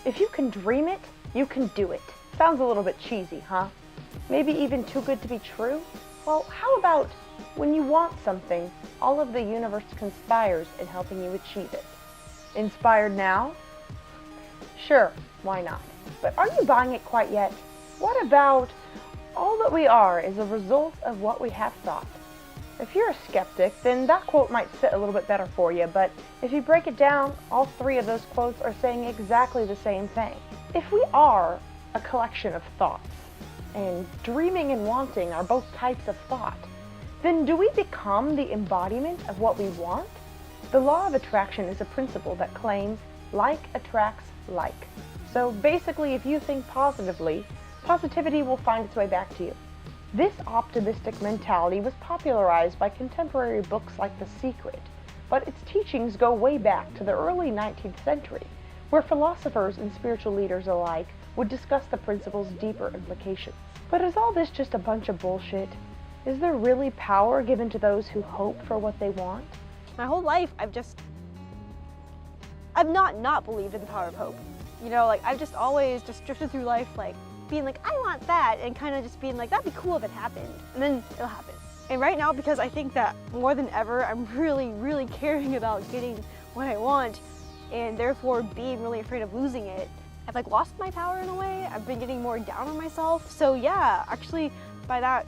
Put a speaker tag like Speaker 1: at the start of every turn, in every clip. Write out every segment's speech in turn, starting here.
Speaker 1: If you can dream it, you can do it. Sounds a little bit cheesy, huh? Maybe even too good to be true? Well, how about when you want something, all of the universe conspires in helping you achieve it? Inspired now? Sure, why not? But are you buying it quite yet? What about all that we are is a result of what we have thought? If you're a skeptic, then that quote might sit a little bit better for you, but if you break it down, all three of those quotes are saying exactly the same thing. If we are a collection of thoughts, and dreaming and wanting are both types of thought, then do we become the embodiment of what we want? The law of attraction is a principle that claims like attracts like. So basically, if you think positively, positivity will find its way back to you. This optimistic mentality was popularized by contemporary books like The Secret, but its teachings go way back to the early 19th century, where philosophers and spiritual leaders alike would discuss the principle's deeper implications. But is all this just a bunch of bullshit? Is there really power given to those who hope for what they want?
Speaker 2: My whole life, I've not believed in the power of hope. You know, like I've just always just drifted through life like being like, I want that, and kind of just being like, that'd be cool if it happened, and then it'll happen. And right now, because I think that more than ever, I'm really caring about getting what I want, and therefore being really afraid of losing it. I've like lost my power in a way. I've been getting more down on myself. So yeah, actually, by that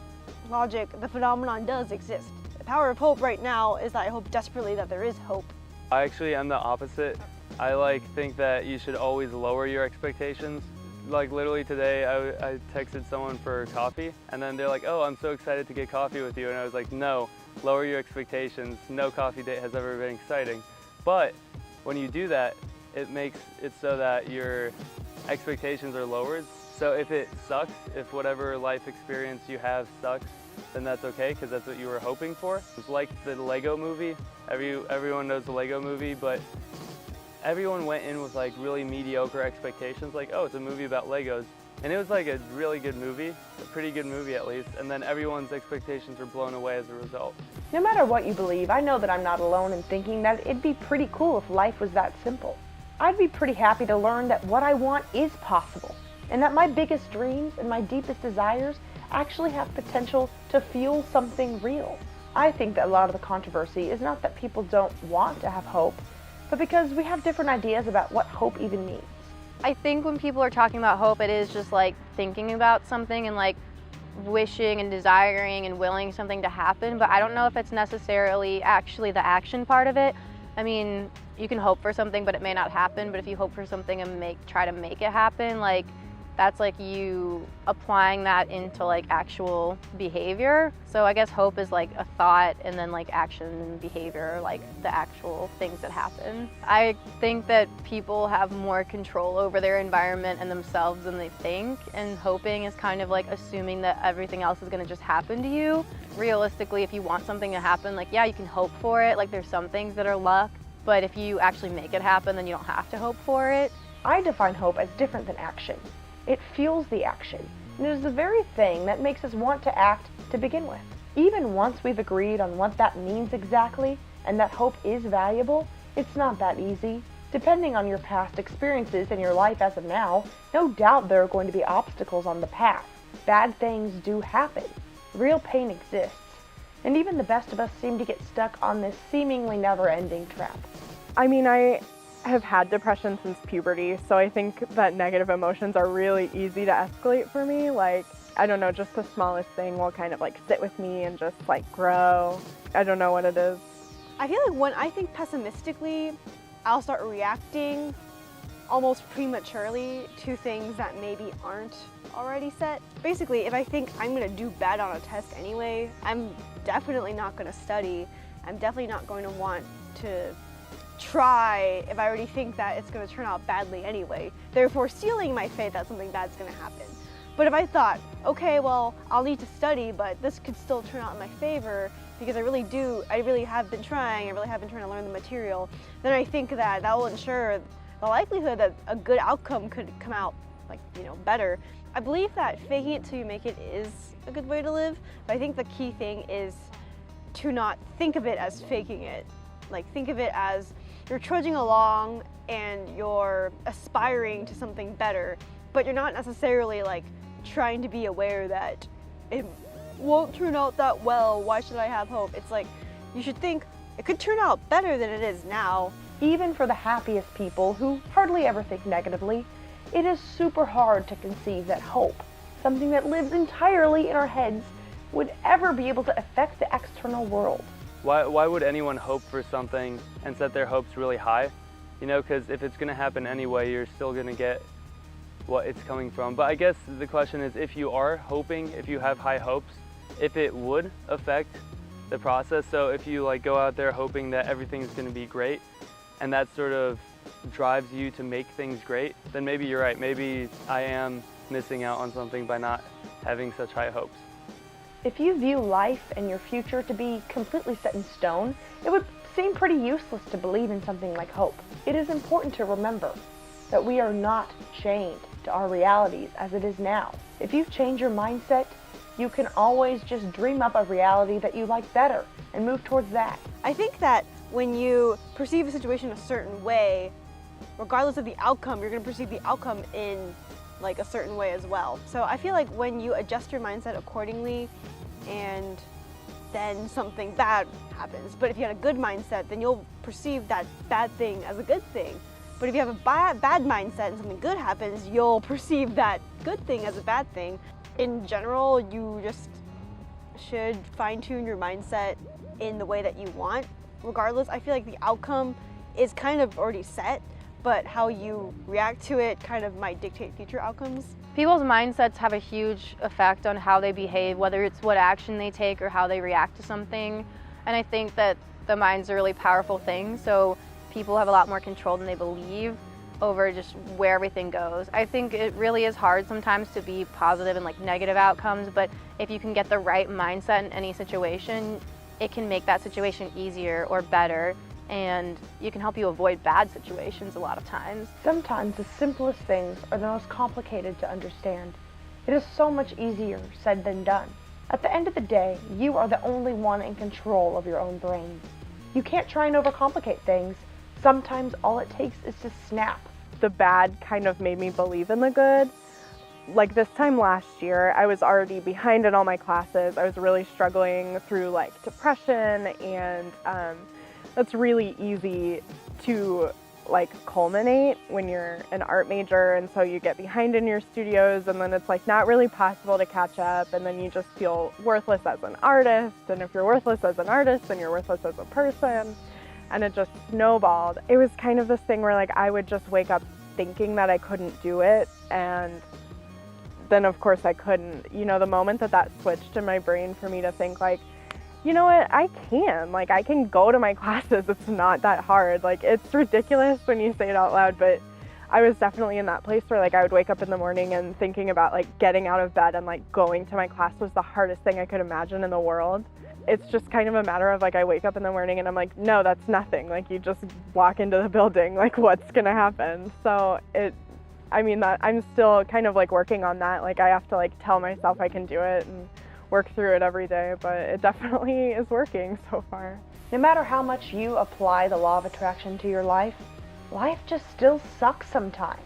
Speaker 2: logic, the phenomenon does exist. The power of hope right now is that I hope desperately that there is hope.
Speaker 3: I actually am the opposite. I think that you should always lower your expectations. Like literally today, I texted someone for coffee, and then they're like, oh, I'm so excited to get coffee with you. And I was like, no, lower your expectations. No coffee date has ever been exciting. But when you do that, it makes it so that your expectations are lowered. So if it sucks, if whatever life experience you have sucks, then that's okay, because that's what you were hoping for. It's like the Lego movie. Everyone knows the Lego movie, but everyone went in with like really mediocre expectations, like, oh, it's a movie about Legos. And it was like a really good movie, a pretty good movie at least, and then everyone's expectations were blown away as a result.
Speaker 1: No matter what you believe, I know that I'm not alone in thinking that it'd be pretty cool if life was that simple. I'd be pretty happy to learn that what I want is possible, and that my biggest dreams and my deepest desires actually have potential to fuel something real. I think that a lot of the controversy is not that people don't want to have hope, but because we have different ideas about what hope even means.
Speaker 4: I think when people are talking about hope, it is just like thinking about something and like wishing and desiring and willing something to happen, but I don't know if it's necessarily actually the action part of it. I mean, you can hope for something, but it may not happen, but if you hope for something and try to make it happen, like that's like you applying that into like actual behavior. So I guess hope is like a thought, and then like action and behavior, like the actual things that happen. I think that people have more control over their environment and themselves than they think, and hoping is kind of like assuming that everything else is gonna just happen to you. Realistically, if you want something to happen, like yeah, you can hope for it, like there's some things that are luck, but if you actually make it happen, then you don't have to hope for it.
Speaker 1: I define hope as different than action. It fuels the action, and it is the very thing that makes us want to act to begin with. Even once we've agreed on what that means exactly, and that hope is valuable, it's not that easy. Depending on your past experiences and your life as of now, no doubt there are going to be obstacles on the path. Bad things do happen. Real pain exists, and even the best of us seem to get stuck on this seemingly never-ending trap.
Speaker 5: I mean, I have had depression since puberty, so I think that negative emotions are really easy to escalate for me. Like, I don't know, just the smallest thing will kind of like sit with me and just like grow. I don't know what it is.
Speaker 2: I feel like when I think pessimistically, I'll start reacting almost prematurely to things that maybe aren't already set. Basically, if I think I'm gonna do bad on a test anyway, I'm definitely not gonna study. I'm definitely not going to want to try if I already think that it's going to turn out badly anyway, therefore sealing my fate that something bad's going to happen. But if I thought, okay, well, I'll need to study, but this could still turn out in my favor because I really have been trying to learn the material, then I think that will ensure the likelihood that a good outcome could come out better. I believe that faking it till you make it is a good way to live, but I think the key thing is to not think of it as faking it. Like, think of it as you're trudging along and you're aspiring to something better, but you're not necessarily like trying to be aware that it won't turn out that well, why should I have hope? It's like, you should think it could turn out better than it is now.
Speaker 1: Even for the happiest people who hardly ever think negatively, it is super hard to conceive that hope, something that lives entirely in our heads, would ever be able to affect the external world.
Speaker 3: Why would anyone hope for something and set their hopes really high? You know, because if it's going to happen anyway, you're still going to get what it's coming from. But I guess the question is, if you are hoping, if you have high hopes, if it would affect the process. So if you like go out there hoping that everything's going to be great, and that sort of drives you to make things great, then maybe you're right. Maybe I am missing out on something by not having such high hopes.
Speaker 1: If you view life and your future to be completely set in stone, it would seem pretty useless to believe in something like hope. It is important to remember that we are not chained to our realities as it is now. If you change your mindset, you can always just dream up a reality that you like better and move towards that.
Speaker 2: I think that when you perceive a situation a certain way, regardless of the outcome, you're going to perceive the outcome in like a certain way as well. So I feel like when you adjust your mindset accordingly, and then something bad happens. But if you had a good mindset, then you'll perceive that bad thing as a good thing. But if you have a bad mindset and something good happens, you'll perceive that good thing as a bad thing. In general, you just should fine-tune your mindset in the way that you want. Regardless, I feel like the outcome is kind of already set, but how you react to it kind of might dictate future outcomes.
Speaker 4: People's mindsets have a huge effect on how they behave, whether it's what action they take or how they react to something. And I think that the mind's a really powerful thing, so people have a lot more control than they believe over just where everything goes. I think it really is hard sometimes to be positive and like negative outcomes, but if you can get the right mindset in any situation, it can make that situation easier or better, and you can help you avoid bad situations a lot of times.
Speaker 1: Sometimes the simplest things are the most complicated to understand. It is so much easier said than done. At the end of the day, you are the only one in control of your own brain. You can't try and overcomplicate things. Sometimes all it takes is to snap.
Speaker 5: The bad kind of made me believe in the good. Like this time last year, I was already behind in all my classes. I was really struggling through like depression, and that's really easy to like culminate when you're an art major, and so you get behind in your studios, and then it's like not really possible to catch up, and then you just feel worthless as an artist, and if you're worthless as an artist, then you're worthless as a person, and it just snowballed. It was kind of this thing where like I would just wake up thinking that I couldn't do it, and then of course I couldn't. You know, the moment that switched in my brain for me to think like, you know what, I can go to my classes, it's not that hard. Like, it's ridiculous when you say it out loud, but I was definitely in that place where like I would wake up in the morning and thinking about like getting out of bed and like going to my class was the hardest thing I could imagine in the world. It's just kind of a matter of like I wake up in the morning and I'm like, no, that's nothing. Like, you just walk into the building, like what's gonna happen? So that I'm still kind of like working on that. Like, I have to like tell myself I can do it and work through it every day, but it definitely is working so far.
Speaker 1: No matter how much you apply the law of attraction to your life just still sucks sometimes.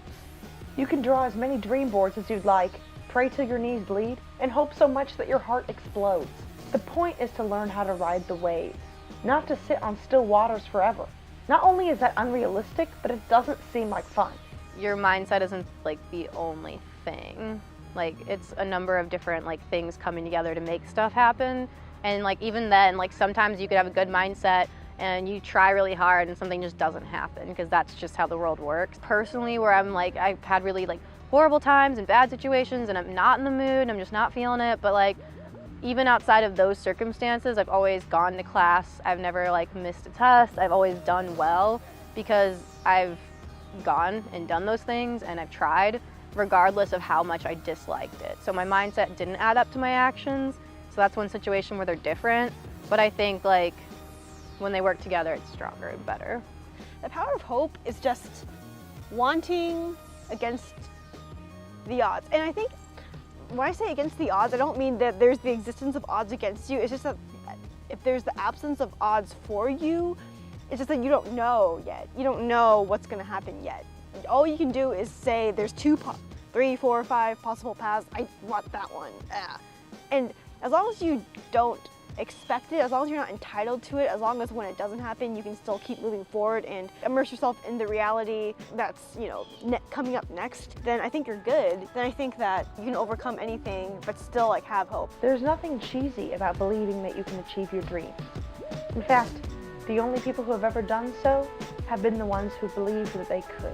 Speaker 1: You can draw as many dream boards as you'd like, pray till your knees bleed, and hope so much that your heart explodes. The point is to learn how to ride the waves, not to sit on still waters forever. Not only is that unrealistic, but it doesn't seem like fun.
Speaker 4: Your mindset isn't like the only thing. Like, it's a number of different like things coming together to make stuff happen. And like even then, like sometimes you could have a good mindset and you try really hard and something just doesn't happen, because that's just how the world works. Personally, where I'm like, I've had really like horrible times and bad situations and I'm not in the mood, I'm just not feeling it, but like even outside of those circumstances, I've always gone to class. I've never like missed a test. I've always done well because I've gone and done those things and I've tried, regardless of how much I disliked it. So my mindset didn't add up to my actions. So that's one situation where they're different. But I think like when they work together, it's stronger and better.
Speaker 2: The power of hope is just wanting against the odds. And I think when I say against the odds, I don't mean that there's the existence of odds against you. It's just that if there's the absence of odds for you, It's just that you don't know yet. You don't know what's gonna happen yet. All you can do is say there's 2, 3, 4, 5 possible paths. I want that one. And as long as you don't expect it, as long as you're not entitled to it, as long as when it doesn't happen, you can still keep moving forward and immerse yourself in the reality that's, you know, coming up next, then I think you're good. Then I think that you can overcome anything, but still like have hope.
Speaker 1: There's nothing cheesy about believing that you can achieve your dreams. In fact, the only people who have ever done so have been the ones who believed that they could.